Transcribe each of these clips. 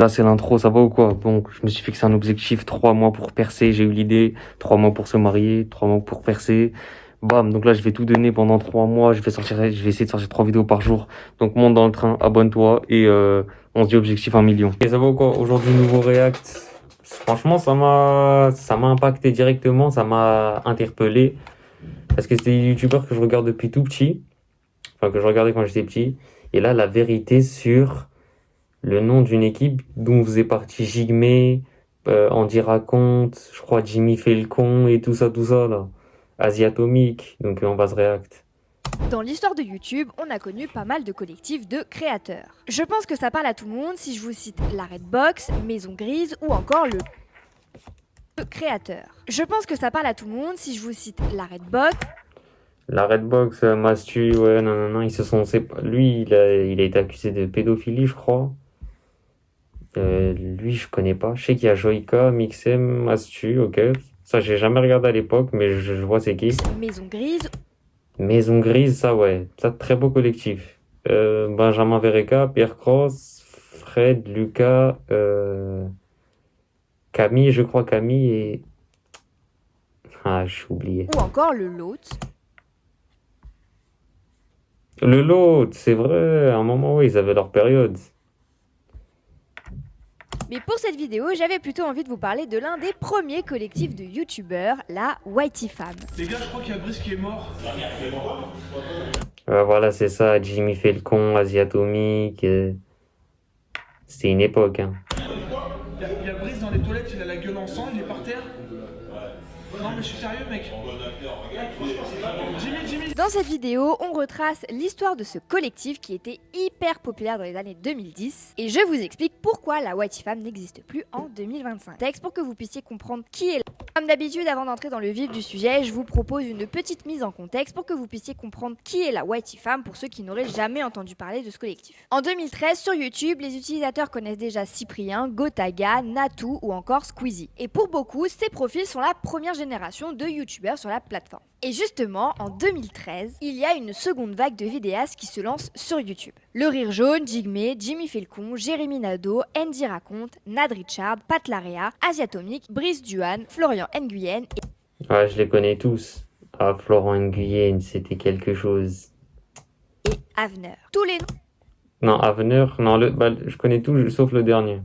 Là, c'est l'intro, ça va ou quoi? Bon, je me suis fixé un objectif, 3 mois pour percer, j'ai eu l'idée, 3 mois pour se marier, 3 mois pour percer. Bam, donc là, je vais tout donner pendant 3 mois, je vais essayer de sortir 3 vidéos par jour. Donc monte dans le train, abonne-toi et on se dit objectif 1 million. Et ça va ou quoi? Aujourd'hui, nouveau React. Franchement, ça m'a impacté directement, ça m'a interpellé. Parce que c'était des youtubeurs que je regarde depuis tout petit, enfin que je regardais quand j'étais petit. Et là, la vérité sur le nom d'une équipe dont faisait partie Jigme, Andy Raconte, je crois Jimmy fait le con et tout ça là. Asiatomique, donc on va se React. Dans l'histoire de YouTube, on a connu pas mal de collectifs de créateurs. Je pense que ça parle à tout le monde si je vous cite la Redbox, Maison Grise ou encore le créateur. Je pense que ça parle à tout le monde si je vous cite la Redbox. La Redbox, Mastu, ouais, non, ils se sont lui, il a été accusé de pédophilie, je crois. Lui, je connais pas. Je sais qu'il y a Joika, Mixem, Mastu, ok. Ça, j'ai jamais regardé à l'époque, mais je vois c'est qui. Maison Grise. Maison Grise, ça, ouais. Ça, très beau collectif. Benjamin Vereka, Pierre Cross, Fred, Lucas, Camille, je crois, Camille et... Ah, j'ai oublié. Ou encore le Lot. Le Lot, c'est vrai, à un moment, oui, ils avaient leur période. Mais pour cette vidéo, j'avais plutôt envie de vous parler de l'un des premiers collectifs de youtubeurs, la Whitey Fam. Les gars, je crois qu'il y a Brice qui est mort. Voilà, c'est ça, Jimmy fait le con, Asiatomique. C'était une époque, hein. Il y a Brice dans les toilettes, il a la gueule en sang, il est par terre. Non mais je suis sérieux mec. Jimmy. Dans cette vidéo, on retrace l'histoire de ce collectif qui était hyper populaire dans les années 2010 et je vous explique pourquoi la Whitey Fam n'existe plus en 2025. Texte pour que vous puissiez comprendre qui est la... Comme d'habitude, avant d'entrer dans le vif du sujet, je vous propose une petite mise en contexte pour que vous puissiez comprendre qui est la Whitey Fam pour ceux qui n'auraient jamais entendu parler de ce collectif. En 2013, sur YouTube, les utilisateurs connaissent déjà Cyprien, Gotaga, Natou ou encore Squeezie. Et pour beaucoup, ces profils sont la première génération de youtubeurs sur la plateforme. Et justement, en 2013, il y a une seconde vague de vidéastes qui se lance sur YouTube. Le Rire Jaune, Jigme, Jimmy Felcon, Jérémy Nadeau, Andy Raconte, Nad Richard, Pat Larea, Asiatomique, Brice Duhan, Florian Nguyen et... Ouais, je les connais tous. Ah, Florent Nguyen, c'était quelque chose. et Avener. Tous les Non, Avenir, non, je connais tout sauf le dernier.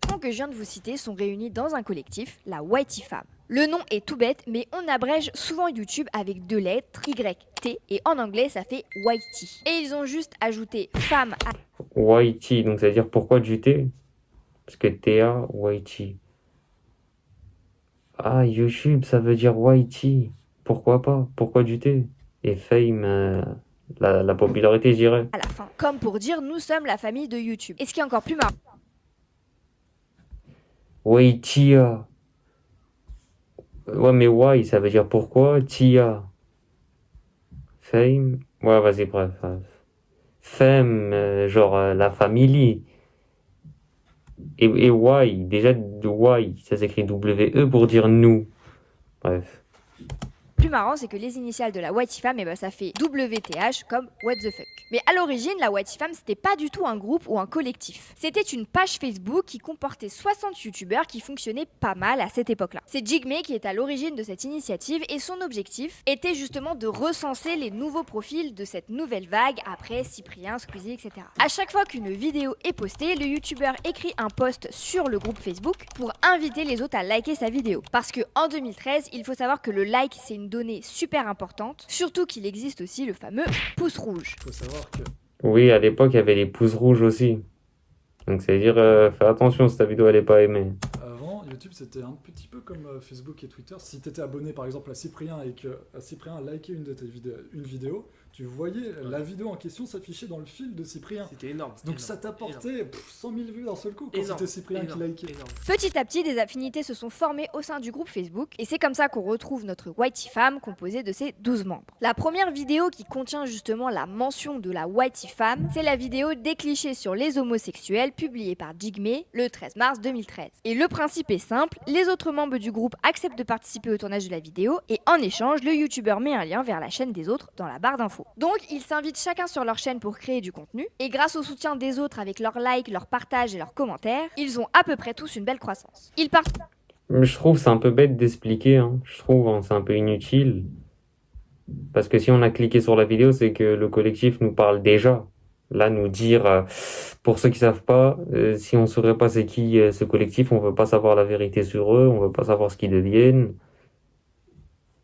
noms que je viens de vous citer sont réunis dans un collectif, la Whitey Fam. Le nom est tout bête, mais on abrège souvent YouTube avec 2 lettres, YT, et en anglais ça fait Whitey. Et ils ont juste ajouté femme à... Whitey, donc ça veut dire pourquoi du thé? Parce que TA, Whitey. Ah, YouTube, ça veut dire Whitey. Pourquoi pas? Pourquoi du thé? Et Fame, la popularité, je dirais. la fin. Comme pour dire nous sommes la famille de YouTube. Et ce qui est encore plus marrant, Whitey. Ouais, mais why, ça veut dire pourquoi? Tia. Fame. Ouais, vas-y, bref. Femme, genre la famille. Et why, déjà, why, ça s'écrit W-E pour dire nous. Bref. plus marrant, c'est que les initiales de la Whitey Fam, et ben ça fait WTH comme What the fuck. Mais à l'origine, la Whitey Fam, c'était pas du tout un groupe ou un collectif. C'était une page Facebook qui comportait 60 youtubeurs qui fonctionnaient pas mal à cette époque-là. C'est Jigme qui est à l'origine de cette initiative et son objectif était justement de recenser les nouveaux profils de cette nouvelle vague après Cyprien, Squeezie, etc. À chaque fois qu'une vidéo est postée, le youtubeur écrit un post sur le groupe Facebook pour inviter les autres à liker sa vidéo. Parce que en 2013, il faut savoir que le like, c'est une donnée super importante, surtout qu'il existe aussi le fameux pouce rouge. Faut savoir que Oui, à l'époque, il y avait les pouces rouges aussi. Donc, ça veut dire, fais attention si ta vidéo, elle est pas aimée. avant, YouTube c'était un petit peu comme Facebook et Twitter. Si tu étais abonné par exemple à Cyprien et que Cyprien a liké une de tes vidéo, tu voyais la vidéo en question s'afficher dans le fil de Cyprien. C'était énorme. Donc ça t'apportait 100 000 vues d'un seul coup quand Énorme, c'était Cyprien qui likait. énorme. Petit à petit, des affinités se sont formées au sein du groupe Facebook et c'est comme ça qu'on retrouve notre Whitey Fam composée de ses 12 membres. La première vidéo qui contient justement la mention de la Whitey Fam, c'est la vidéo des clichés sur les homosexuels publiée par Jigme le 13 mars 2013. Et le principe est simple, les autres membres du groupe acceptent de participer au tournage de la vidéo et en échange, le youtubeur met un lien vers la chaîne des autres dans la barre d'infos. infos. Donc ils s'invitent chacun sur leur chaîne pour créer du contenu, et grâce au soutien des autres avec leurs likes, leurs partages et leurs commentaires, ils ont à peu près tous une belle croissance. Ils partent... Mais je trouve c'est un peu bête d'expliquer, hein. Je trouve hein, c'est un peu inutile. Parce que si on a cliqué sur la vidéo, c'est que le collectif nous parle déjà. Là, nous dire, pour ceux qui savent pas, si on saurait pas c'est qui ce collectif, on veut pas savoir la vérité sur eux, on veut pas savoir ce qu'ils deviennent.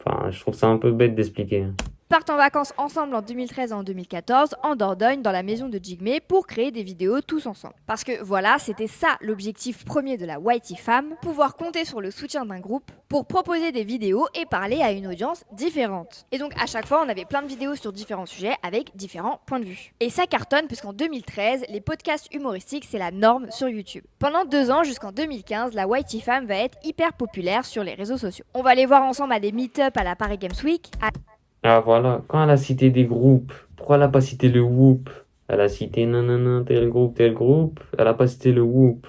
Enfin, je trouve ça un peu bête d'expliquer. partent en vacances ensemble en 2013 et en 2014 en Dordogne dans la maison de Jigme pour créer des vidéos tous ensemble. Parce que voilà, c'était ça l'objectif premier de la Whitey Fam, pouvoir compter sur le soutien d'un groupe pour proposer des vidéos et parler à une audience différente. Et donc à chaque fois, on avait plein de vidéos sur différents sujets avec différents points de vue. Et ça cartonne puisqu'en 2013, les podcasts humoristiques, c'est la norme sur YouTube. Pendant 2 ans, jusqu'en 2015, la Whitey Fam va être hyper populaire sur les réseaux sociaux. On va les voir ensemble à des meet-up à la Paris Games Week, Ah voilà, quand elle a cité des groupes, pourquoi elle a pas cité le Whoop? Elle a cité nanana, tel groupe, elle a pas cité le Whoop.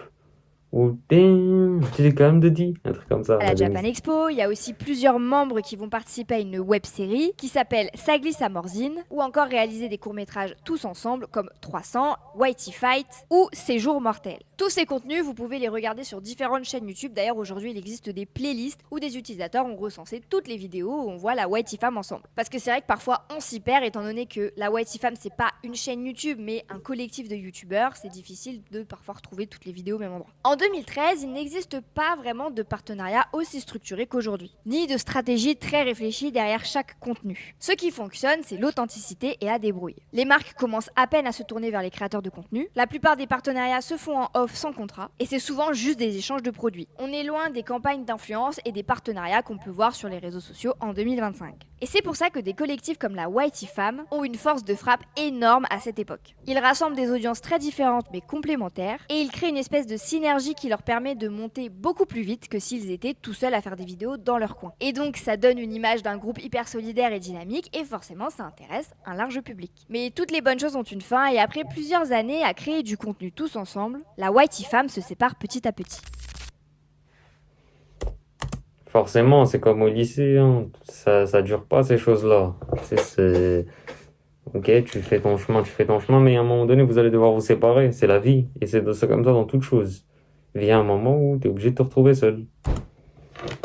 Ou damn, j'ai quand même de dit, un truc comme ça. à la Japan Expo. Il y a aussi plusieurs membres qui vont participer à une web-série qui s'appelle Ça glisse à Morzine, ou encore réaliser des courts-métrages tous ensemble comme 300, Whitey Fight ou Séjour mortel. Tous ces contenus, vous pouvez les regarder sur différentes chaînes YouTube. D'ailleurs, aujourd'hui, il existe des playlists où des utilisateurs ont recensé toutes les vidéos où on voit la Whitey Fam ensemble. Parce que c'est vrai que parfois on s'y perd, étant donné que la Whitey Fam, c'est pas une chaîne YouTube, mais un collectif de YouTubeurs. C'est difficile de parfois retrouver toutes les vidéos au même endroit. En 2013, il n'existe pas vraiment de partenariat aussi structuré qu'aujourd'hui, ni de stratégie très réfléchie derrière chaque contenu. Ce qui fonctionne, c'est l'authenticité et la débrouille. Les marques commencent à peine à se tourner vers les créateurs de contenu. La plupart des partenariats se font en off sans contrat, et c'est souvent juste des échanges de produits. On est loin des campagnes d'influence et des partenariats qu'on peut voir sur les réseaux sociaux en 2025. Et c'est pour ça que des collectifs comme la Whitey Fam ont une force de frappe énorme à cette époque. Ils rassemblent des audiences très différentes mais complémentaires, et ils créent une espèce de synergie qui leur permet de monter beaucoup plus vite que s'ils étaient tout seuls à faire des vidéos dans leur coin. Et donc ça donne une image d'un groupe hyper solidaire et dynamique, et forcément ça intéresse un large public. Mais toutes les bonnes choses ont une fin, et après plusieurs années à créer du contenu tous ensemble, la Whitey Fam se sépare petit à petit. Forcément, c'est comme au lycée, hein. Ça dure pas ces choses-là. Ok, tu fais ton chemin, mais à un moment donné, vous allez devoir vous séparer. C'est la vie. Et c'est comme ça dans toute chose. Vient un moment où tu es obligé de te retrouver seul.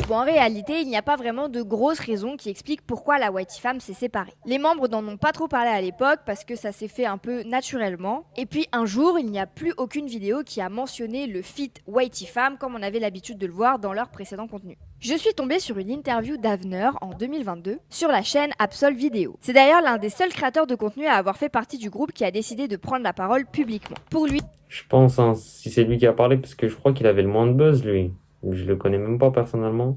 Bon, en réalité, il n'y a pas vraiment de grosses raisons qui expliquent pourquoi la Whitey Fam s'est séparée. Les membres n'en ont pas trop parlé à l'époque parce que ça s'est fait un peu naturellement. Et puis un jour, il n'y a plus aucune vidéo qui a mentionné le feat Whitey Fam comme on avait l'habitude de le voir dans leur précédent contenu. Je suis tombée sur une interview d'Avner en 2022 sur la chaîne Absol Vidéo. C'est d'ailleurs l'un des seuls créateurs de contenu à avoir fait partie du groupe qui a décidé de prendre la parole publiquement. Pour lui, Je pense, hein, si c'est lui qui a parlé, parce que je crois qu'il avait le moins de buzz, lui. Je le connais même pas personnellement.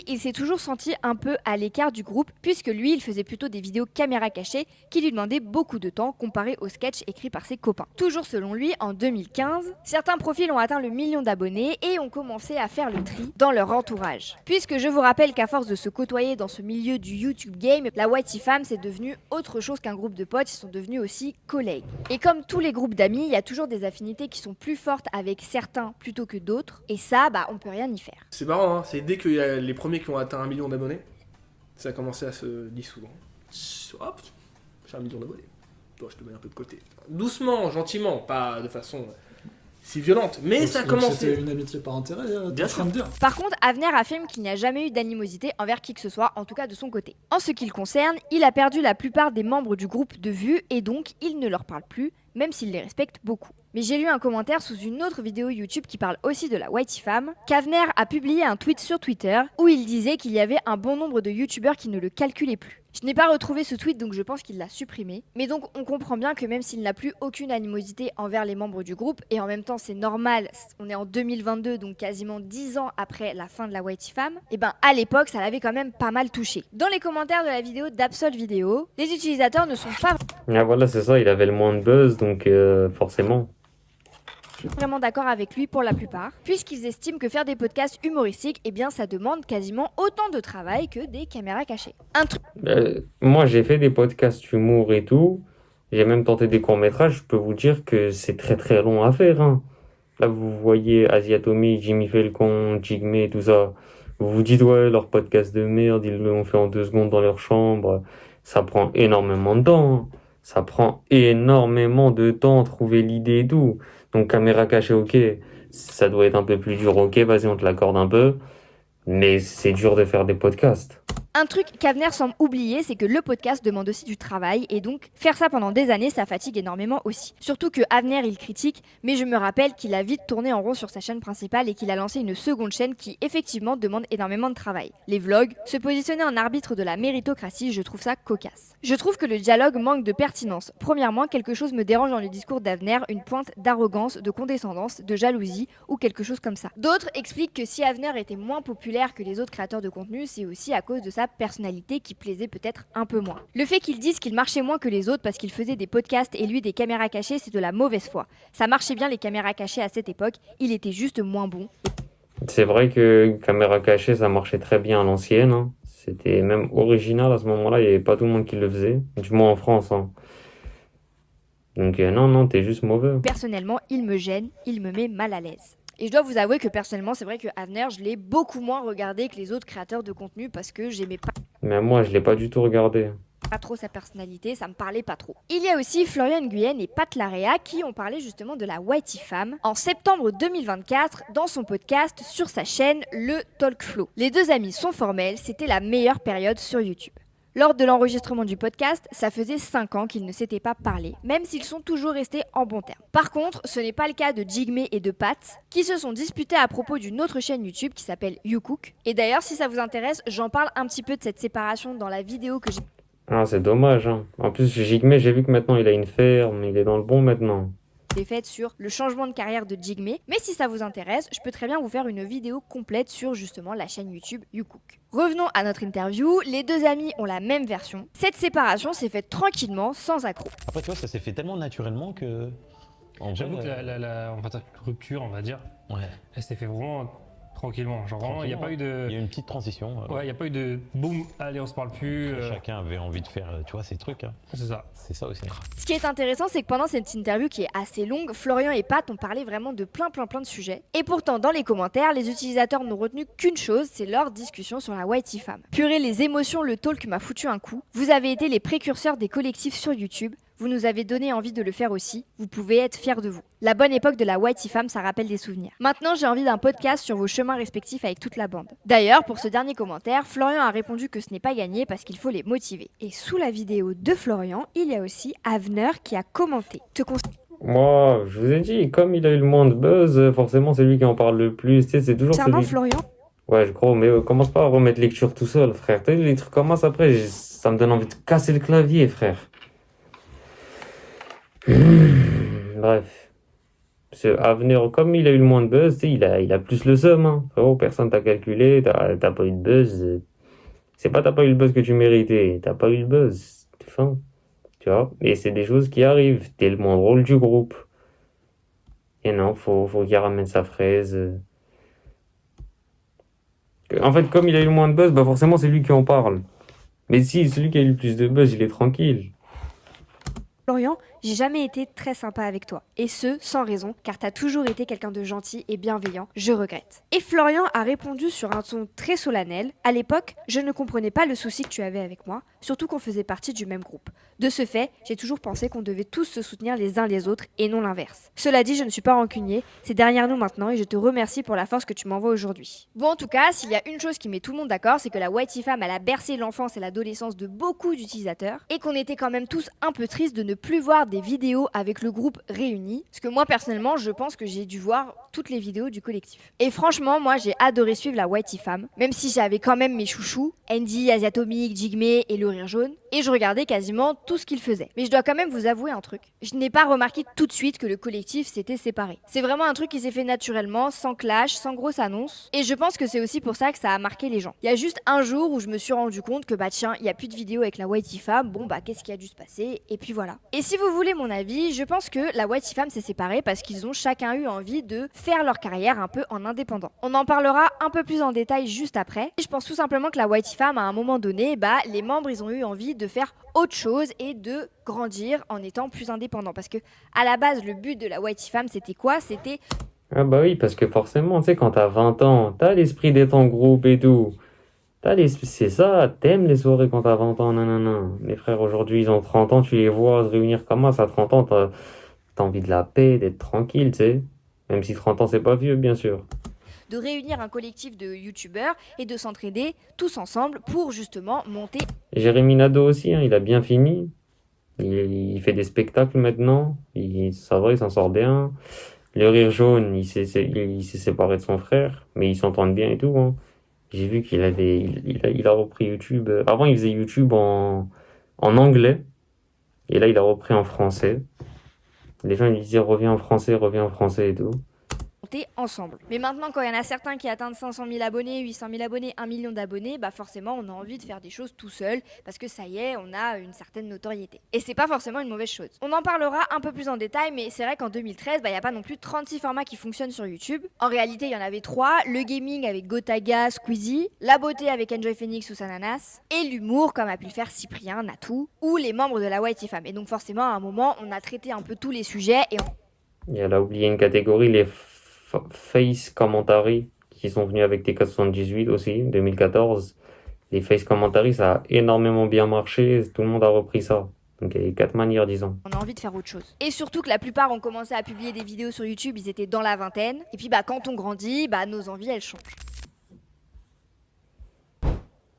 il s'est toujours senti un peu à l'écart du groupe puisque lui, il faisait plutôt des vidéos caméra cachée qui lui demandaient beaucoup de temps comparé aux sketchs écrits par ses copains. Toujours selon lui, en 2015, certains profils ont atteint le 1 million d'abonnés et ont commencé à faire le tri dans leur entourage. Puisque je vous rappelle qu'à force de se côtoyer dans ce milieu du YouTube game, la Whitey Fam c'est devenu autre chose qu'un groupe de potes, ils sont devenus aussi collègues. Et comme tous les groupes d'amis, il y a toujours des affinités qui sont plus fortes avec certains plutôt que d'autres, et ça, on peut rien y faire. C'est marrant, hein, c'est dès qu'il y a les premiers qui ont atteint 1 million d'abonnés, ça a commencé à se dissoudre. Hop, j'ai 1 million d'abonnés. Toi, je te mets un peu de côté. Doucement, gentiment, pas de façon si violente, mais ça a Donc commencé. C'était une amitié par intérêt, t'es en train de dire. Par contre, Avner affirme qu'il n'y a jamais eu d'animosité envers qui que ce soit, en tout cas de son côté. En ce qui le concerne, il a perdu la plupart des membres du groupe de vue et donc il ne leur parle plus, même s'il les respecte beaucoup. Mais j'ai lu un commentaire sous une autre vidéo YouTube qui parle aussi de la Whitey Fam, qu'Avner a publié un tweet sur Twitter où il disait qu'il y avait un bon nombre de YouTubeurs qui ne le calculaient plus. Je n'ai pas retrouvé ce tweet donc je pense qu'il l'a supprimé. Mais donc on comprend bien que même s'il n'a plus aucune animosité envers les membres du groupe, et en même temps c'est normal, on est en 2022 donc quasiment 10 ans après la fin de la Whitey Fam, et à l'époque ça l'avait quand même pas mal touché. Dans les commentaires de la vidéo d'Absol Vidéo, les utilisateurs ne sont pas Ah voilà, c'est ça, il avait le moins de buzz, donc forcément. vraiment d'accord avec lui pour la plupart, puisqu'ils estiment que faire des podcasts humoristiques, ça demande quasiment autant de travail que des caméras cachées. Un truc Moi, j'ai fait des podcasts humour et tout. J'ai même tenté des courts-métrages. Je peux vous dire que c'est très très long à faire, hein. Là, vous voyez Asiatomi, Jimmy Falcon, Jigme et tout ça. Vous vous dites, ouais, leur podcast de merde, ils l'ont fait en 2 secondes dans leur chambre. ça prend énormément de temps, hein. Ça prend énormément de temps, trouver l'idée et tout. Donc, caméra cachée, ok, ça doit être un peu plus dur, ok, vas-y, on te l'accorde un peu. Mais c'est dur de faire des podcasts. Un truc qu'Avenir semble oublier, c'est que le podcast demande aussi du travail et donc faire ça pendant des années, ça fatigue énormément aussi. Surtout que Avenir, il critique, mais je me rappelle qu'il a vite tourné en rond sur sa chaîne principale et qu'il a lancé une seconde chaîne qui effectivement demande énormément de travail. Les vlogs, se positionner en arbitre de la méritocratie, je trouve ça cocasse. Je trouve que le dialogue manque de pertinence. Premièrement, quelque chose me dérange dans le discours d'Avenir, une pointe d'arrogance, de condescendance, de jalousie ou quelque chose comme ça. D'autres expliquent que si Avenir était moins populaire que les autres créateurs de contenu, c'est aussi à cause de sa personnalité qui plaisait peut-être un peu moins. Le fait qu'ils disent qu'il marchait moins que les autres parce qu'il faisait des podcasts et lui des caméras cachées, c'est de la mauvaise foi. Ça marchait bien les caméras cachées à cette époque, il était juste moins bon. C'est vrai que caméra cachée, ça marchait très bien à l'ancienne, hein. C'était même original à ce moment-là, il n'y avait pas tout le monde qui le faisait, du moins en France, hein. Donc non, t'es juste mauvais. Personnellement, il me gêne, il me met mal à l'aise. Et je dois vous avouer que personnellement, c'est vrai que Avenir, je l'ai beaucoup moins regardé que les autres créateurs de contenu parce que j'aimais Mais moi, je l'ai pas du tout regardé. pas trop sa personnalité, ça me parlait pas trop. Il y a aussi Florian Nguyen et Pat Larea qui ont parlé justement de la Whitey Fam en septembre 2024 dans son podcast sur sa chaîne Le Talk Flow. Les deux amis sont formels, c'était la meilleure période sur YouTube. Lors de l'enregistrement du podcast, ça faisait 5 ans qu'ils ne s'étaient pas parlé, même s'ils sont toujours restés en bons termes. Par contre, ce n'est pas le cas de Jigme et de Pat, qui se sont disputés à propos d'une autre chaîne YouTube qui s'appelle YouCook. Et d'ailleurs, si ça vous intéresse, j'en parle un petit peu de cette séparation dans la vidéo que j'ai Ah, c'est dommage, hein. En plus, Jigme, j'ai vu que maintenant il a une ferme, il est dans le bon maintenant. faite sur le changement de carrière de Jigme. Mais si ça vous intéresse, je peux très bien vous faire une vidéo complète sur justement la chaîne YouTube YouCook. Revenons à notre interview, les deux amis ont la même version. Cette séparation s'est faite tranquillement, sans accroc. Après, tu vois, ça s'est fait tellement naturellement que. En J'avoue vrai, que la rupture, on va dire, ouais. elle s'est fait vraiment tranquillement. Genre vraiment, il n'y a pas eu Il y a de. eu une petite transition. Ouais, il n'y a pas eu de boum, allez, on se parle plus. Chacun avait envie de faire, tu vois, ces trucs. Hein. C'est ça. C'est ça aussi. Ce qui est intéressant, c'est que pendant cette interview qui est assez longue, Florian et Pat ont parlé vraiment de plein de sujets. Et pourtant, dans les commentaires, les utilisateurs n'ont retenu qu'une chose, c'est leur discussion sur la Whitey Fam. Purée, les émotions, le talk m'a foutu un coup. Vous avez été les précurseurs des collectifs sur YouTube. Vous nous avez donné envie de le faire aussi. Vous pouvez être fiers de vous. La bonne époque de la Whitey Fam, ça rappelle des souvenirs. Maintenant, j'ai envie d'un podcast sur vos chemins respectifs avec toute la bande. D'ailleurs, pour ce dernier commentaire, Florian a répondu que ce n'est pas gagné parce qu'il faut les motiver. Et sous la vidéo de Florian, il y a aussi Avenir qui a commenté. Moi, je vous ai dit, comme il a eu le moins de buzz, forcément c'est lui qui en parle le plus. Tu sais, c'est toujours Concernant celui. Florian, Ouais, je crois, mais commence pas à remettre lecture tout seul, frère. Tu sais, les trucs comme ça, après, ça me donne envie de casser le clavier, frère. Bref. Ce Avenir, comme il a eu le moins de buzz, tu sais, il a plus le seum, hein. Frérot, personne t'a calculé, t'as pas eu de buzz. C'est pas t'as pas eu le buzz que tu méritais, t'as pas eu le buzz. T'es fin. Tu vois? Et c'est des choses qui arrivent. T'es le moins drôle du groupe. Et non, faut qu'il ramène sa fraise. En fait, comme il a eu le moins de buzz, bah forcément c'est lui qui en parle. Mais si celui qui a eu le plus de buzz, il est tranquille. Florian, j'ai jamais été très sympa avec toi. Et ce, sans raison, car t'as toujours été quelqu'un de gentil et bienveillant. Je regrette. Et Florian a répondu sur un ton très solennel. À l'époque, je ne comprenais pas le souci que tu avais avec moi, surtout qu'on faisait partie du même groupe. De ce fait, j'ai toujours pensé qu'on devait tous se soutenir les uns les autres et non l'inverse. Cela dit, je ne suis pas rancunier, c'est derrière nous maintenant et je te remercie pour la force que tu m'envoies aujourd'hui. Bon, en tout cas, s'il y a une chose qui met tout le monde d'accord, c'est que la Whitey Fam, elle a bercé l'enfance et l'adolescence de beaucoup d'utilisateurs et qu'on était quand même tous un peu tristes de ne plus voir des vidéos avec le groupe réuni. Parce que moi, personnellement, je pense que j'ai dû voir toutes les vidéos du collectif. Et franchement, moi, j'ai adoré suivre la Whitey Fam, même si j'avais quand même mes chouchous, Andy, Asiatomique, Jigme et le Rire Jaune, et je regardais quasiment tout ce qu'ils faisaient. Mais je dois quand même vous avouer un truc. Je n'ai pas remarqué tout de suite que le collectif s'était séparé. C'est vraiment un truc qui s'est fait naturellement, sans clash, sans grosse annonce. Et je pense que c'est aussi pour ça que ça a marqué les gens. Il y a juste un jour où je me suis rendu compte que bah tiens, il n'y a plus de vidéos avec la Whitey Fam, bon bah qu'est-ce qui a dû se passer, et puis voilà. Et si vous voulez mon avis, je pense que la Whitey Fam s'est séparée parce qu'ils ont chacun eu envie de faire leur carrière un peu en indépendant. On en parlera un peu plus en détail juste après. Et je pense tout simplement que la Whitey Fam, à un moment donné, bah les membres ils ont eu envie de faire autre chose et de grandir en étant plus indépendants. Parce que à la base, le but de la Whitey Fam, c'était quoi? C'était... Ah bah oui, parce que forcément, tu sais, quand t'as 20 ans, t'as l'esprit d'être en groupe et tout. C'est ça, t'aimes les soirées quand t'as 20 ans, nanana. Mes frères aujourd'hui, ils ont 30 ans, tu les vois se réunir comme ça à 30 ans, t'as envie de la paix, d'être tranquille, tu sais. Même si 30 ans, c'est pas vieux, bien sûr. De réunir un collectif de youtubeurs et de s'entraider tous ensemble pour justement monter Jérémy Nadeau aussi, hein, il a bien fini. Il fait des spectacles maintenant. Ça va, il s'en sort bien. Le Rire Jaune, il s'est séparé de son frère, mais ils s'entendent bien et tout, hein. J'ai vu il a repris YouTube. Avant, il faisait YouTube en anglais. Et là, il a repris en français. Les gens, ils lui disaient reviens en français et tout. ensemble. Mais maintenant, quand il y en a certains qui atteignent 500 000 abonnés, 800 000 abonnés, 1 million d'abonnés, bah forcément, on a envie de faire des choses tout seul parce que ça y est, on a une certaine notoriété. Et c'est pas forcément une mauvaise chose. On en parlera un peu plus en détail, mais c'est vrai qu'en 2013, bah il y a pas non plus 36 formats qui fonctionnent sur YouTube. En réalité, il y en avait 3, le gaming avec Gotaga, Squeezie, la beauté avec Enjoy Phoenix ou Sananas, et l'humour comme a pu le faire Cyprien, Natou, ou les membres de la YT-Fam. Et donc forcément, à un moment, on a traité un peu tous les sujets et Elle a oublié une catégorie, les face commentary, qui sont venus avec TK78 aussi, 2014. Les face commentary, ça a énormément bien marché, tout le monde a repris ça. Donc il y a 4 manières, disons. on a envie de faire autre chose. Et surtout que la plupart ont commencé à publier des vidéos sur YouTube, ils étaient dans la vingtaine. Et puis bah quand on grandit, bah nos envies elles changent.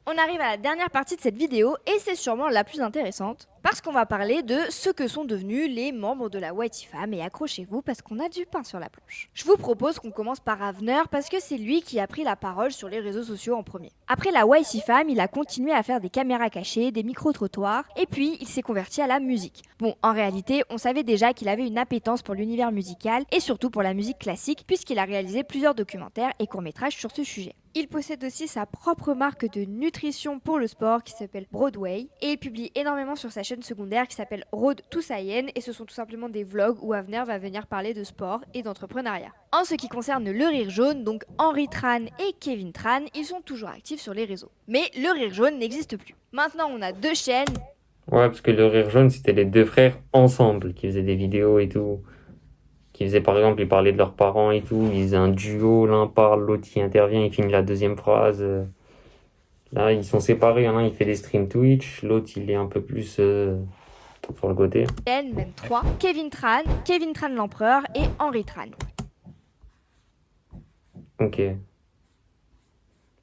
On arrive à la dernière partie de cette vidéo et c'est sûrement la plus intéressante parce qu'on va parler de ce que sont devenus les membres de la YT-Fam et accrochez-vous parce qu'on a du pain sur la planche. Je vous propose qu'on commence par Avner parce que c'est lui qui a pris la parole sur les réseaux sociaux en premier. Après la YT-Fam, il a continué à faire des caméras cachées, des micro-trottoirs et puis il s'est converti à la musique. Bon, en réalité, on savait déjà qu'il avait une appétence pour l'univers musical et surtout pour la musique classique puisqu'il a réalisé plusieurs documentaires et courts-métrages sur ce sujet. Il possède aussi sa propre marque de nutrition pour le sport qui s'appelle Broadway et il publie énormément sur sa chaîne secondaire qui s'appelle Road to Science et ce sont tout simplement des vlogs où Avner va venir parler de sport et d'entrepreneuriat. En ce qui concerne le Rire Jaune, donc Henri Tran et Kevin Tran, ils sont toujours actifs sur les réseaux. Mais le Rire Jaune n'existe plus. Maintenant on a 2 chaînes. Ouais, parce que le Rire Jaune, c'était les 2 frères ensemble qui faisaient des vidéos et tout. Qui faisaient, par exemple, ils parlaient de leurs parents et tout. Ils faisaient un duo, l'un parle, l'autre il intervient, il finit la deuxième phrase. Là, ils sont séparés. Il y en a un, il fait des streams Twitch. L'autre, il est un peu plus sur le côté. Même 3, Kevin Tran l'empereur et Henri Tran. Ok. Et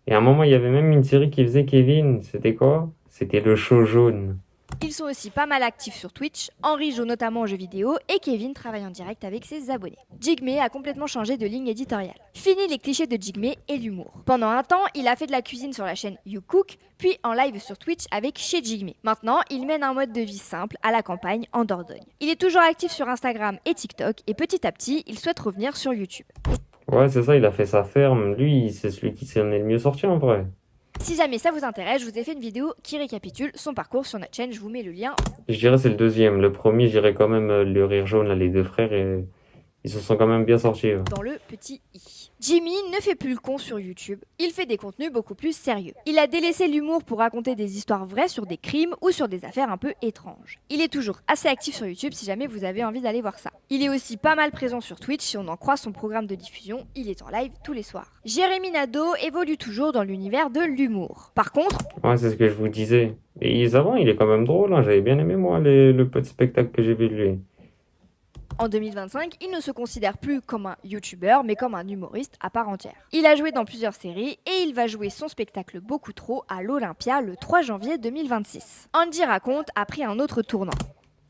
à un moment, il y avait même une série qui faisait Kevin. C'était quoi? C'était le show jaune. Ils sont aussi pas mal actifs sur Twitch, Henri joue notamment aux jeux vidéo et Kevin travaille en direct avec ses abonnés. Jigme a complètement changé de ligne éditoriale. Fini les clichés de Jigme et l'humour. Pendant un temps, il a fait de la cuisine sur la chaîne You Cook, puis en live sur Twitch avec chez Jigme. Maintenant, il mène un mode de vie simple à la campagne en Dordogne. Il est toujours actif sur Instagram et TikTok et petit à petit, il souhaite revenir sur YouTube. Ouais, c'est ça, il a fait sa ferme. Lui, c'est celui qui s'en est le mieux sorti en vrai. Si jamais ça vous intéresse, je vous ai fait une vidéo qui récapitule son parcours sur notre chaîne, je vous mets le lien. Je dirais c'est le deuxième. Le premier, je dirais quand même le Rire Jaune, là, les 2 frères, et ils se sont quand même bien sortis. Dans le petit i. Jimmy ne fait plus le con sur YouTube, il fait des contenus beaucoup plus sérieux. Il a délaissé l'humour pour raconter des histoires vraies sur des crimes ou sur des affaires un peu étranges. Il est toujours assez actif sur YouTube si jamais vous avez envie d'aller voir ça. Il est aussi pas mal présent sur Twitch si on en croit son programme de diffusion, il est en live tous les soirs. Jérémy Nadeau évolue toujours dans l'univers de l'humour. Par contre, Ouais, c'est ce que je vous disais. Et avant, il est quand même drôle, hein. J'avais bien aimé, moi, le peu de spectacle que j'ai vu de lui. en 2025, il ne se considère plus comme un youtubeur, mais comme un humoriste à part entière. Il a joué dans plusieurs séries et il va jouer son spectacle Beaucoup trop à l'Olympia le 3 janvier 2026. Andy Raconte a pris un autre tournant.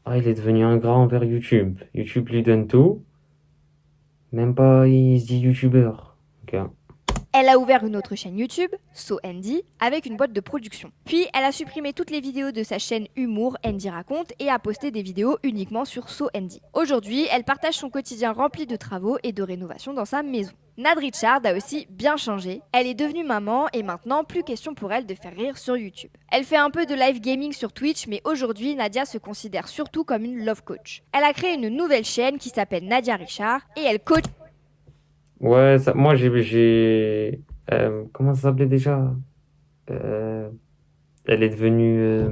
Ah, il est devenu un gras envers YouTube. YouTube lui donne tout. Même pas, il se dit youtubeur. Ok. Elle a ouvert une autre chaîne YouTube, So Andy, avec une boîte de production. Puis elle a supprimé toutes les vidéos de sa chaîne Humour Andy Raconte et a posté des vidéos uniquement sur So Andy. Aujourd'hui, elle partage son quotidien rempli de travaux et de rénovations dans sa maison. Nad Richard a aussi bien changé. Elle est devenue maman et maintenant plus question pour elle de faire rire sur YouTube. Elle fait un peu de live gaming sur Twitch, mais aujourd'hui Nadia se considère surtout comme une love coach. Elle a créé une nouvelle chaîne qui s'appelle Nadia Richard et elle coach. Ouais, ça, moi, comment ça s'appelait déjà? Elle est devenue...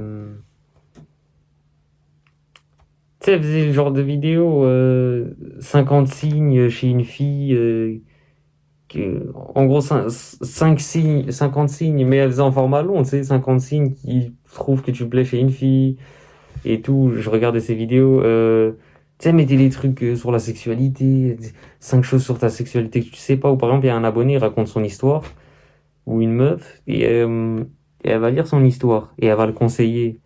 Tu sais, elle faisait le genre de vidéo 50 signes chez une fille En gros, 5 signes, 50 signes, mais elle faisait en format long, tu sais, 50 signes qui trouvent que tu plais chez une fille et tout. Je regardais ses vidéos. Tu sais, mettez des trucs sur la sexualité, 5 choses sur ta sexualité que tu sais pas. Ou par exemple, il y a un abonné, il raconte son histoire, ou une meuf, et elle va lire son histoire, et elle va le conseiller.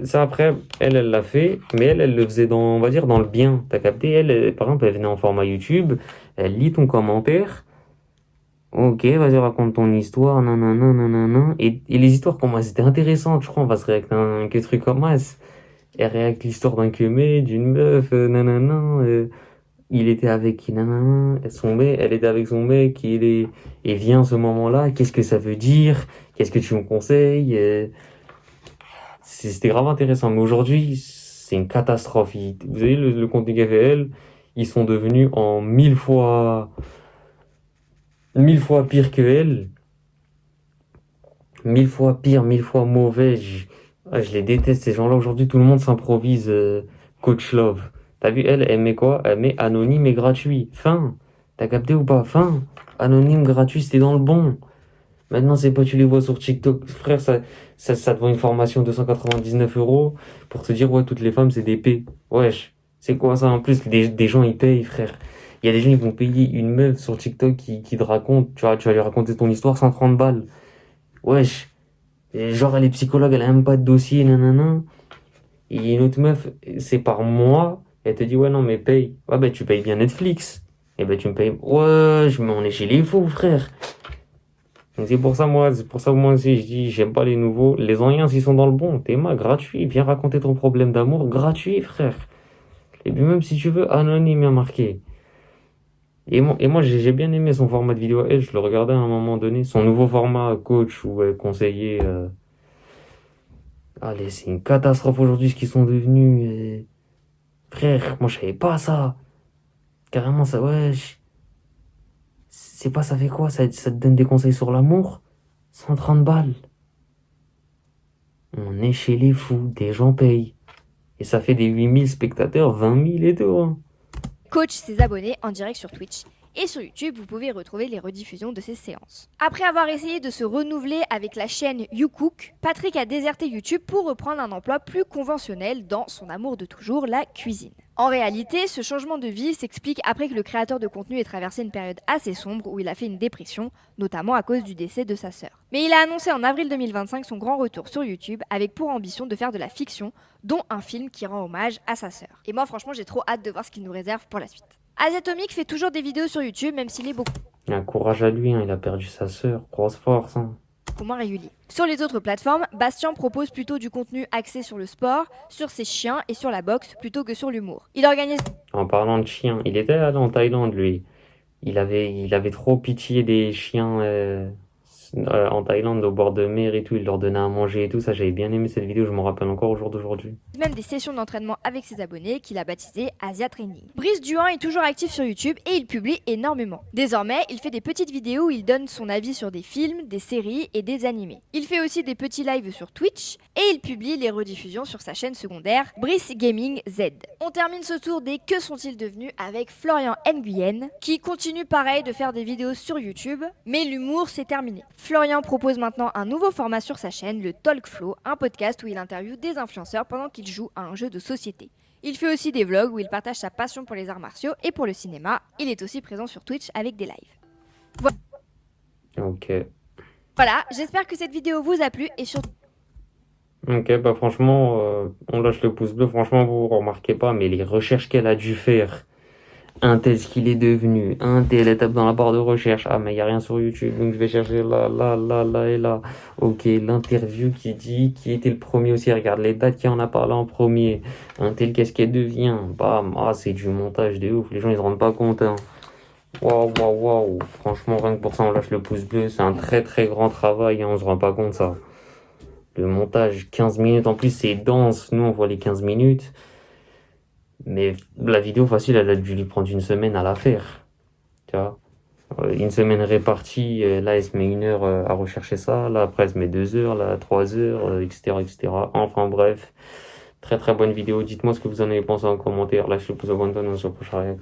Ça, après, elle l'a fait, mais elle le faisait dans, on va dire, dans le bien. T'as capté? Par exemple, elle venait en format YouTube, elle lit ton commentaire. Ok, vas-y, raconte ton histoire, nanana, nanana. Et les histoires, comment elles étaient intéressantes, je crois, on va se réacter un que truc comme ça. Elle réacte l'histoire d'un queumé, d'une meuf, nanana. Il était avec qui, nanana. Elle était avec son mec, et vient ce moment-là. Qu'est-ce que ça veut dire? Qu'est-ce que tu me conseilles? C'était grave intéressant. Mais aujourd'hui, c'est une catastrophe. Vous avez le contenu qu'elle fait, elle, ils sont devenus en 1000 fois pire que elle. 1000 fois pire, 1000 fois mauvais. Je les déteste, ces gens-là. Aujourd'hui, tout le monde s'improvise coach love. T'as vu, elle met quoi? Elle met anonyme et gratuit. Fin. T'as capté ou pas? Fin. Anonyme, gratuit, c'était dans le bon. Maintenant, c'est pas, tu les vois sur TikTok. Frère, ça te vend une formation de 199 € pour te dire, ouais, toutes les femmes, c'est des P. Wesh. C'est quoi ça? En plus, des gens, ils payent, frère. Il y a des gens, ils vont payer une meuf sur TikTok qui te raconte. Tu vas lui raconter ton histoire, 130 balles. Wesh. Et genre, elle est psychologue, elle a même pas de dossier, nanana. Et une autre meuf, c'est par mois. Elle te dit, ouais, non, mais paye. Ouais, ben, tu payes bien Netflix. Et ben, tu me payes. Ouais, mais on est chez les fous, frère. Donc c'est pour ça, moi aussi, je dis, j'aime pas les nouveaux. Les anciens, s'ils sont dans le bon, t'es gratuit. Viens raconter ton problème d'amour, gratuit, frère. Et puis même si tu veux, anonyme, bien marqué. Et moi, j'ai bien aimé son format de vidéo. Elle, je le regardais à un moment donné. Son nouveau format coach ou conseiller. Allez, c'est une catastrophe aujourd'hui ce qu'ils sont devenus. Frère, moi, je savais pas ça. Carrément, ça, ouais. C'est pas, ça fait quoi? Ça te donne des conseils sur l'amour? 130 balles. On est chez les fous, des gens payent. Et ça fait des 8000 spectateurs, 20 000 et tout. Hein. Coach ses abonnés en direct sur Twitch. Et sur YouTube, vous pouvez retrouver les rediffusions de ces séances. Après avoir essayé de se renouveler avec la chaîne YouCook, Patrick a déserté YouTube pour reprendre un emploi plus conventionnel dans son amour de toujours, la cuisine. En réalité, ce changement de vie s'explique après que le créateur de contenu ait traversé une période assez sombre où il a fait une dépression, notamment à cause du décès de sa sœur. Mais il a annoncé en avril 2025 son grand retour sur YouTube avec pour ambition de faire de la fiction, dont un film qui rend hommage à sa sœur. Et moi franchement j'ai trop hâte de voir ce qu'il nous réserve pour la suite. Asiatomique fait toujours des vidéos sur YouTube même s'il est beaucoup Courage à lui, hein, il a perdu sa sœur, grosse force. Hein. moins régulier. Sur les autres plateformes, Bastien propose plutôt du contenu axé sur le sport, sur ses chiens et sur la boxe plutôt que sur l'humour. Il organise... En parlant de chiens, il était allé en Thaïlande lui. Il avait trop pitié des chiens en Thaïlande au bord de mer et tout, il leur donnait à manger et tout, ça j'avais bien aimé cette vidéo, je m'en rappelle encore au jour d'aujourd'hui. Même des sessions d'entraînement avec ses abonnés qu'il a baptisées Asia Training. Brice Duhan est toujours actif sur YouTube et il publie énormément. Désormais, il fait des petites vidéos où il donne son avis sur des films, des séries et des animés. Il fait aussi des petits lives sur Twitch et il publie les rediffusions sur sa chaîne secondaire Brice Gaming Z. On termine ce tour des Que sont-ils devenus avec Florian Nguyen qui continue pareil de faire des vidéos sur YouTube, mais l'humour c'est terminé. Florian propose maintenant un nouveau format sur sa chaîne, le Talk Flow, un podcast où il interviewe des influenceurs pendant qu'ils jouent à un jeu de société. Il fait aussi des vlogs où il partage sa passion pour les arts martiaux et pour le cinéma. Il est aussi présent sur Twitch avec des lives. Ok. Voilà, j'espère que cette vidéo vous a plu et surtout... Ok, bah franchement, on lâche le pouce bleu, franchement vous remarquez pas, mais les recherches qu'elle a dû faire, un tel ce qu'il est devenu, un tel elle tape dans la barre de recherche, ah mais il n'y a rien sur YouTube, donc je vais chercher là, là, là, là et là. Ok, l'interview qui dit qui était le premier aussi, regarde les dates qui en a parlé en premier, un tel qu'est-ce qu'elle devient, bam, ah c'est du montage de ouf, les gens ils se rendent pas compte. Hein. Waouh, waouh, waouh, franchement rien que pour ça on lâche le pouce bleu, c'est un très très grand travail, hein, on se rend pas compte ça. Le montage, 15 minutes en plus, c'est dense. Nous, on voit les 15 minutes. Mais la vidéo facile, elle a dû lui prendre une semaine à la faire. Tu vois, une semaine répartie. Là, elle se met 1 heure à rechercher ça. Là, après, elle se met 2 heures, là, 3 heures, etc., etc. Enfin, bref. Très, très bonne vidéo. Dites-moi ce que vous en avez pensé en commentaire. Lâchez le pouce au bouton, on se reproche à rien.